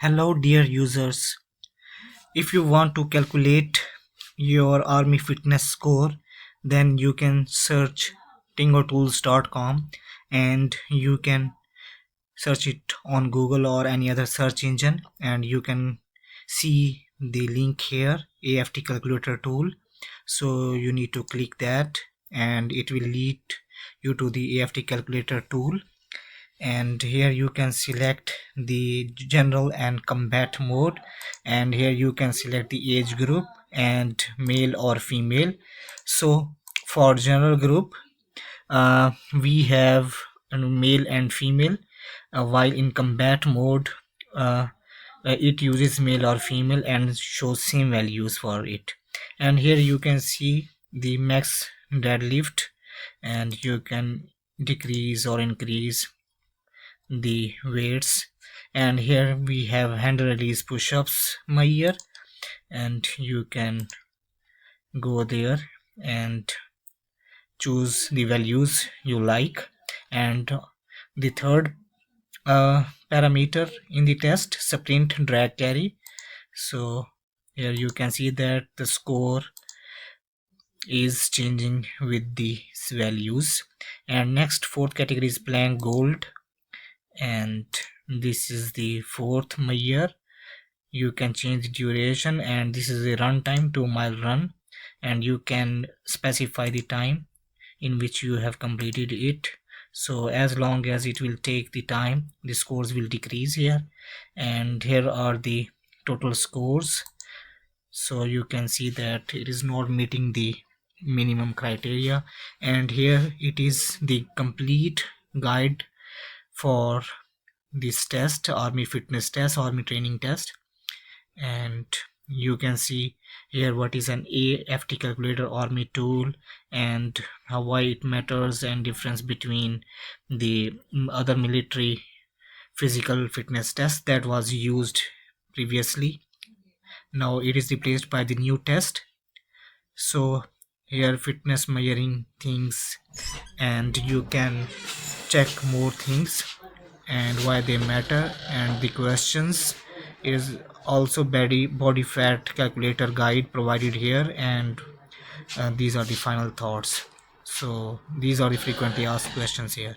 Hello dear users, if you want to calculate your army fitness score, then you can search tingotools.com and you can search it on Google or any other search engine, and you can see the link here, AFT Calculator Tool. So you need to click that and it will lead you to the AFT Calculator Tool, and here you can select the general and combat mode, and here you can select the age group and male or female. So for general group, we have male and female, while in combat mode it uses male or female and shows same values for it. And here you can see the max deadlift, and you can decrease or increase the weights. And here we have hand release push-ups measure, and you can go there and choose the values you like. And the third parameter in the test, sprint drag carry. So here you can see that the score is changing with the values. And next, fourth category is blank gold, and this is the fourth measure. You can change the duration, and this is the run time, 2-mile run, and you can specify the time in which you have completed it. So as long as it will take the time, the scores will decrease here. And here are the total scores. So you can see that it is not meeting the minimum criteria. And here it is the complete guide for this test, army fitness test, army training test. And you can see here what is an AFT calculator army tool, and why it matters, and difference between the other military physical fitness test that was used previously. Now it is replaced by the new test. So here fitness measuring things, and you can check more things and why they matter. And the questions is also body fat calculator guide provided here, and these are the final thoughts. So these are the frequently asked questions here.